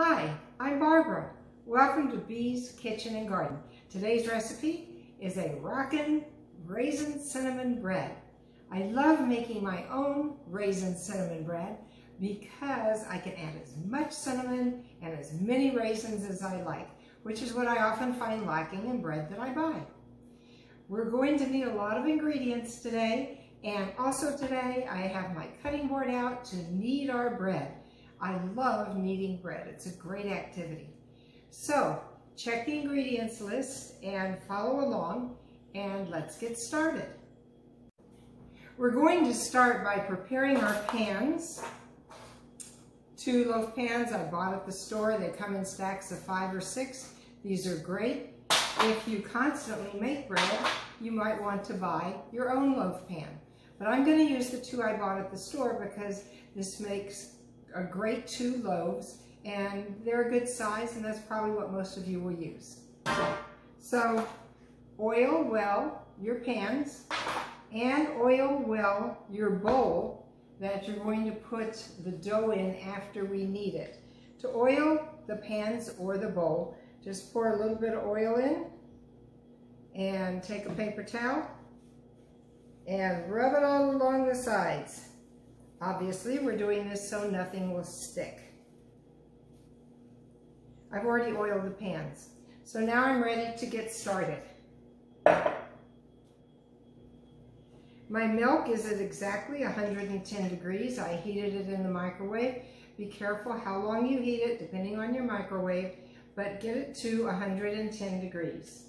Hi, I'm Barbara. Welcome to Bee's Kitchen and Garden. Today's recipe is a Rockin raisin cinnamon bread. I love making my own raisin cinnamon bread because I can add as much cinnamon and as many raisins as I like, which is what I often find lacking in bread that I buy. We're going to need a lot of ingredients today, and also today I have my cutting board out to knead our bread. I love kneading bread. It's a great activity. So check the ingredients list and follow along, and let's get started. We're going to start by preparing our pans. 2 loaf pans I bought at the store. They come in stacks of 5 or 6. These are great. If you constantly make bread, you might want to buy your own loaf pan. But I'm going to use the 2 I bought at the store because this makes a great 2 loaves, and they're a good size, and that's probably what most of you will use. So oil well your pans and oil well your bowl that you're going to put the dough in after we knead it. To oil the pans or the bowl, just pour a little bit of oil in and take a paper towel and rub it all along the sides. Obviously, we're doing this so nothing will stick. I've already oiled the pans. So now I'm ready to get started. My milk is at exactly 110 degrees. I heated it in the microwave. Be careful how long you heat it, depending on your microwave, but get it to 110 degrees.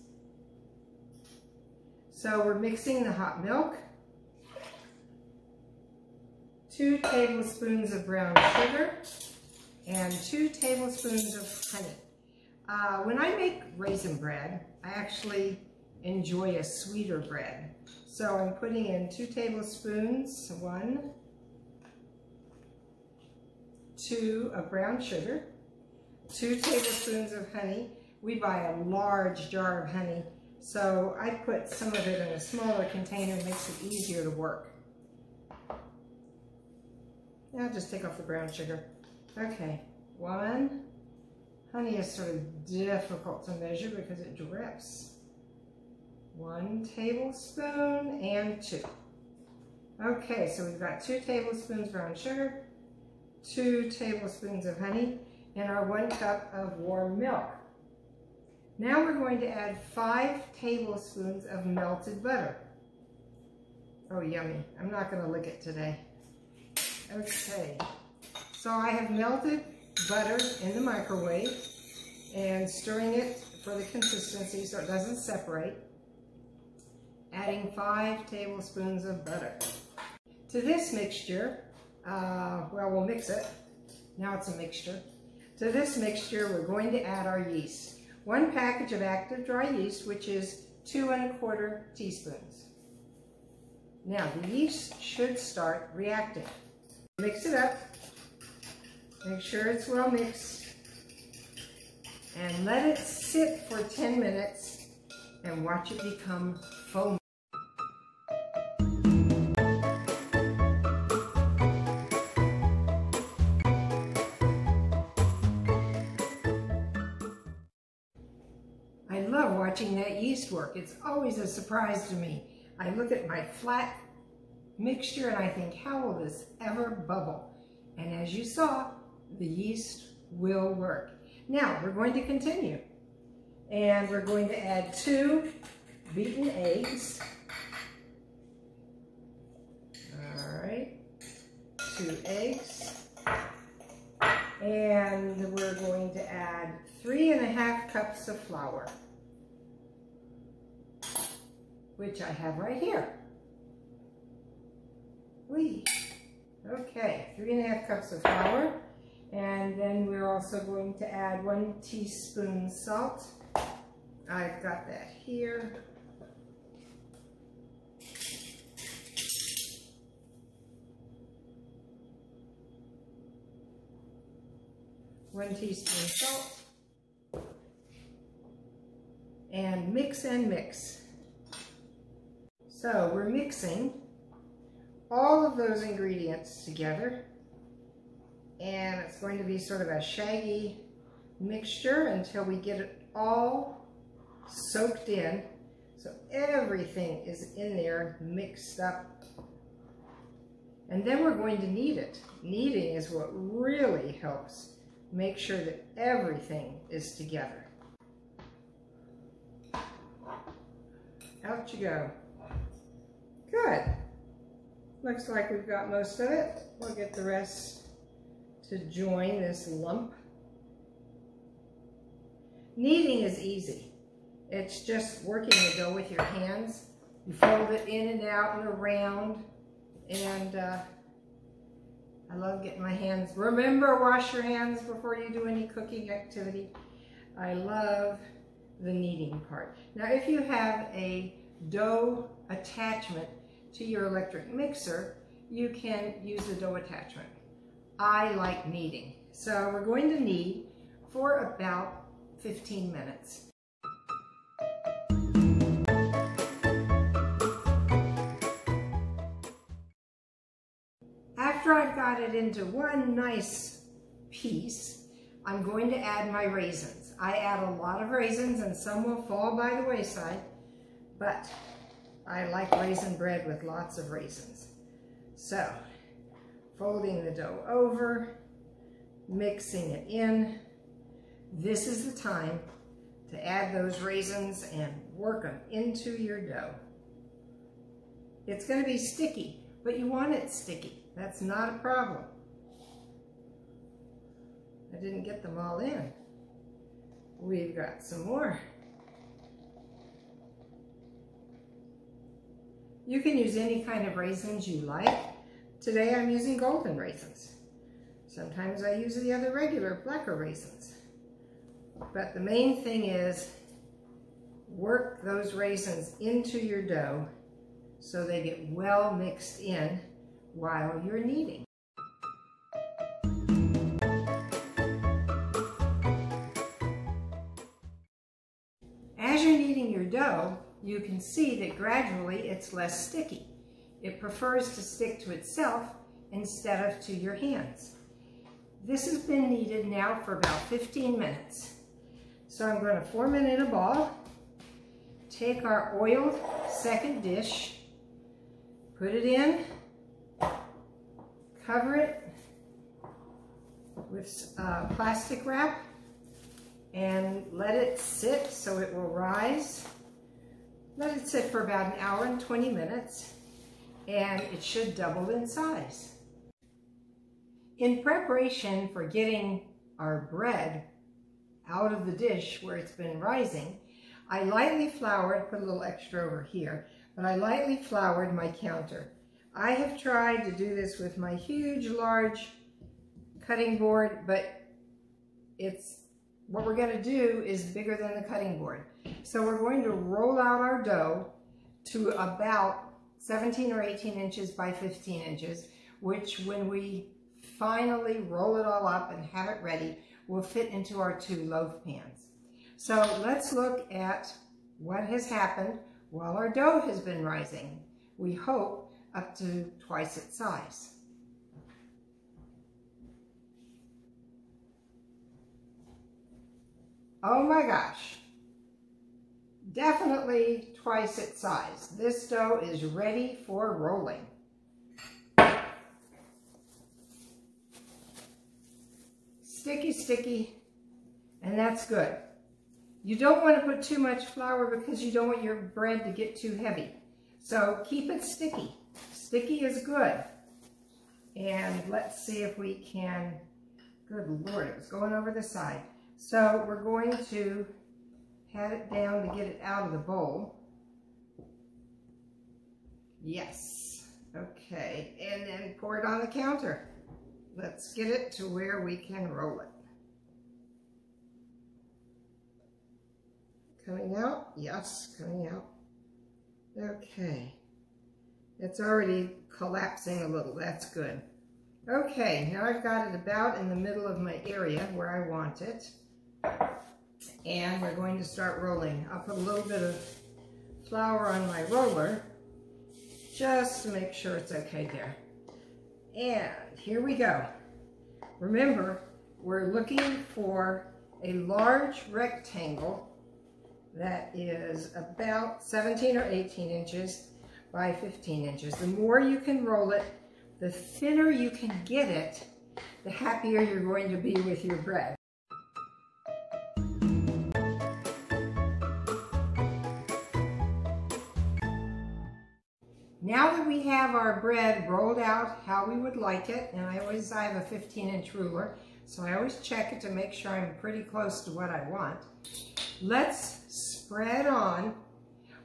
So we're mixing the hot milk, 2 tablespoons of brown sugar, and 2 tablespoons of honey. When I make raisin bread, I actually enjoy a sweeter bread. So I'm putting in 2 tablespoons, 1, 2 of brown sugar, 2 tablespoons of honey. We buy a large jar of honey, so I put some of it in a smaller container. It makes it easier to work. Now just take off the brown sugar. Okay, 1. Honey is sort of difficult to measure because it drips. 1 tablespoon and 2. Okay, so we've got 2 tablespoons brown sugar, 2 tablespoons of honey, and our 1 cup of warm milk. Now we're going to add 5 tablespoons of melted butter. Oh, yummy. I'm not going to lick it today. Okay, so I have melted butter in the microwave and stirring it for the consistency so it doesn't separate. Adding 5 tablespoons of butter. To this mixture, we'll mix it. Now it's a mixture. To this mixture, we're going to add our yeast. 1 package of active dry yeast, which is 2 1/4 teaspoons. Now the yeast should start reacting. Mix it up, make sure it's well mixed, and let it sit for 10 minutes and watch it become foamy. I love watching that yeast work. It's always a surprise to me. I look at my flat mixture and I think, how will this ever bubble? And as you saw, the yeast will work. Now we're going to continue, and we're going to add 2 beaten eggs. All right, 2 eggs, and we're going to add 3 1/2 cups of flour, which I have right here. Okay, 3 1/2 cups of flour, and then we're also going to add 1 teaspoon salt. I've got that here. One teaspoon salt, and mix and mix. So we're mixing all of those ingredients together, and it's going to be sort of a shaggy mixture until we get it all soaked in. So everything is in there mixed up. And then we're going to knead it. Kneading is what really helps make sure that everything is together. Out you go. Good. Looks like we've got most of it. We'll get the rest to join this lump. Kneading is easy. It's just working the dough with your hands. You fold it in and out and around. And I love getting my hands. Remember, wash your hands before you do any cooking activity. I love the kneading part. Now, if you have a dough attachment to your electric mixer, you can use the dough attachment. I like kneading. So we're going to knead for about 15 minutes. After I've got it into one nice piece, I'm going to add my raisins. I add a lot of raisins and some will fall by the wayside, but I like raisin bread with lots of raisins. So, folding the dough over, mixing it in. This is the time to add those raisins and work them into your dough. It's going to be sticky, but you want it sticky. That's not a problem. I didn't get them all in. We've got some more. You can use any kind of raisins you like. Today I'm using golden raisins. Sometimes I use the other regular blacker raisins. But the main thing is work those raisins into your dough so they get well mixed in while you're kneading. As you're kneading your dough, you can see that gradually it's less sticky. It prefers to stick to itself instead of to your hands. This has been kneaded now for about 15 minutes. So I'm going to form it in a ball, take our oiled second dish, put it in, cover it with plastic wrap, and let it sit so it will rise. Let it sit for about 1 hour and 20 minutes, and it should double in size. In preparation for getting our bread out of the dish where it's been rising, I lightly floured, put a little extra over here, but I lightly floured my counter. I have tried to do this with my huge, large cutting board, but what we're going to do is bigger than the cutting board. So we're going to roll out our dough to about 17 or 18 inches by 15 inches, which when we finally roll it all up and have it ready, will fit into our 2 loaf pans. So let's look at what has happened while our dough has been rising. We hope up to twice its size. Oh my gosh, definitely twice its size. This dough is ready for rolling. Sticky, sticky, and that's good. You don't want to put too much flour because you don't want your bread to get too heavy. So keep it sticky. Sticky is good. And let's see if we can, good Lord, it was going over the side. So we're going to pat it down to get it out of the bowl. Yes, okay, and then pour it on the counter. Let's get it to where we can roll it. Coming out? Yes, coming out. Okay. It's already collapsing a little. That's good. Okay, now I've got it about in the middle of my area where I want it. And we're going to start rolling. I'll put a little bit of flour on my roller just to make sure it's okay there. And here we go. Remember, we're looking for a large rectangle that is about 17 or 18 inches by 15 inches. The more you can roll it, the thinner you can get it, the happier you're going to be with your bread. Now that we have our bread rolled out how we would like it, and I have a 15-inch ruler, so I always check it to make sure I'm pretty close to what I want. Let's spread on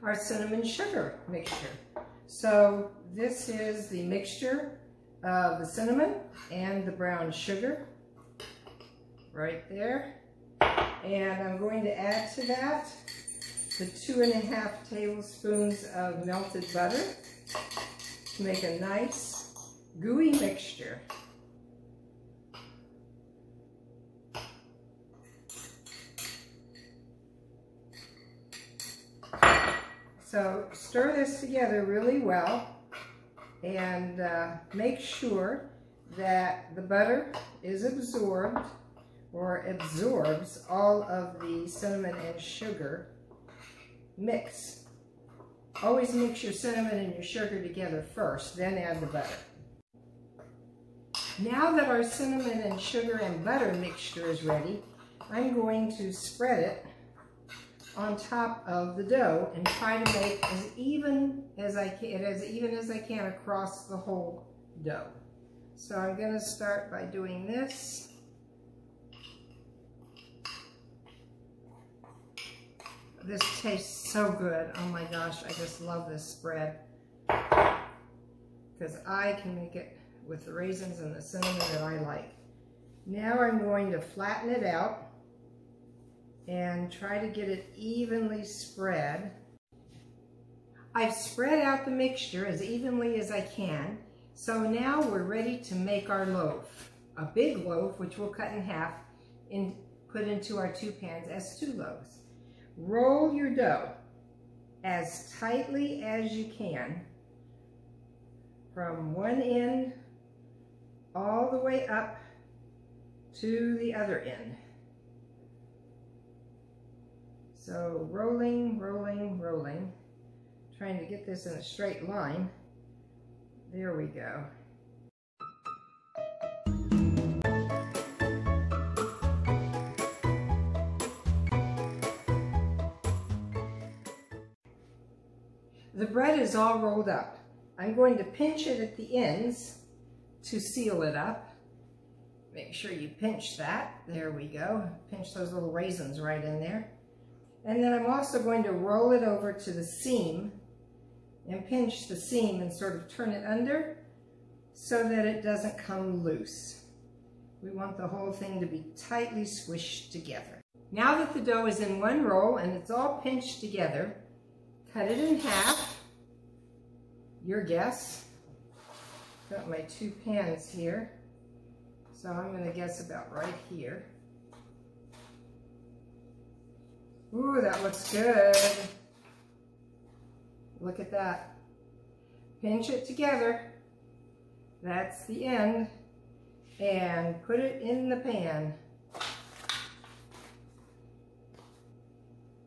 our cinnamon sugar mixture. So this is the mixture of the cinnamon and the brown sugar right there. And I'm going to add to that the 2½ tablespoons of melted butter to make a nice gooey mixture. So stir this together really well and make sure that the butter is absorbed or absorbs all of the cinnamon and sugar mix. Always mix your cinnamon and your sugar together first, then add the butter. Now that our cinnamon and sugar and butter mixture is ready, I'm going to spread it on top of the dough and try to make as even as I can across the whole dough. So I'm going to start by doing this. This tastes so good. Oh my gosh, I just love this spread because I can make it with the raisins and the cinnamon that I like. Now I'm going to flatten it out and try to get it evenly spread. I've spread out the mixture as evenly as I can. So now we're ready to make our loaf. A big loaf, which we'll cut in half and put into our 2 pans as 2 loaves. Roll your dough as tightly as you can from one end all the way up to the other end. So rolling, rolling, rolling, trying to get this in a straight line. There we go. The bread is all rolled up. I'm going to pinch it at the ends to seal it up. Make sure you pinch that. There we go. Pinch those little raisins right in there. And then I'm also going to roll it over to the seam and pinch the seam and sort of turn it under so that it doesn't come loose. We want the whole thing to be tightly squished together. Now that the dough is in one roll and it's all pinched together, cut it in half. Your guess. Got my 2 pans here. So I'm going to guess about right here. Ooh, that looks good. Look at that. Pinch it together. That's the end. And put it in the pan.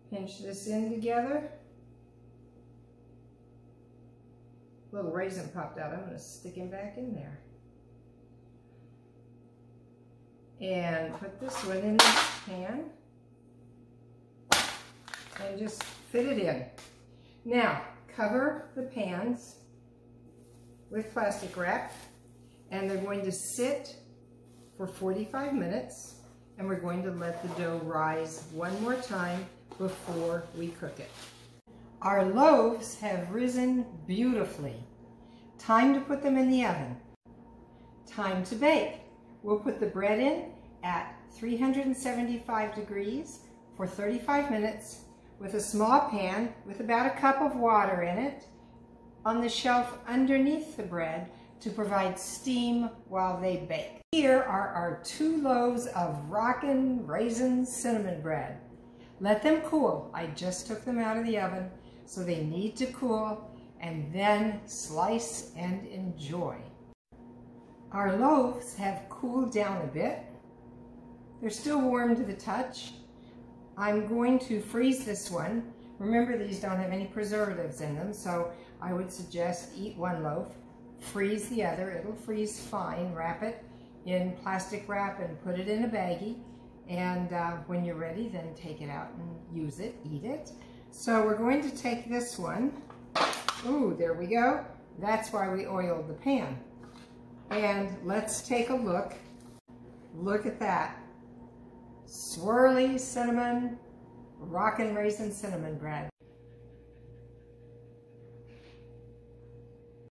Pinch this in together. Little raisin popped out. I'm going to stick him back in there. And put this one in this pan. And just fit it in. Now, cover the pans with plastic wrap. And they're going to sit for 45 minutes. And we're going to let the dough rise one more time before we cook it. Our loaves have risen beautifully. Time to put them in the oven. Time to bake. We'll put the bread in at 375 degrees for 35 minutes with a small pan with about a cup of water in it on the shelf underneath the bread to provide steam while they bake. Here are our 2 loaves of Rockin Raisin cinnamon bread. Let them cool. I just took them out of the oven, so they need to cool, and then slice and enjoy. Our loaves have cooled down a bit, They're still warm to the touch. I'm going to freeze this one. Remember, these don't have any preservatives in them, so I would suggest eat one loaf, freeze the other. It'll freeze fine. Wrap it in plastic wrap and put it in a baggie. And when you're ready, then take it out and use it, eat it. So we're going to take this one. Ooh, there we go. That's why we oiled the pan. And let's take a look. Look at that. Swirly cinnamon, Rockin' raisin cinnamon bread.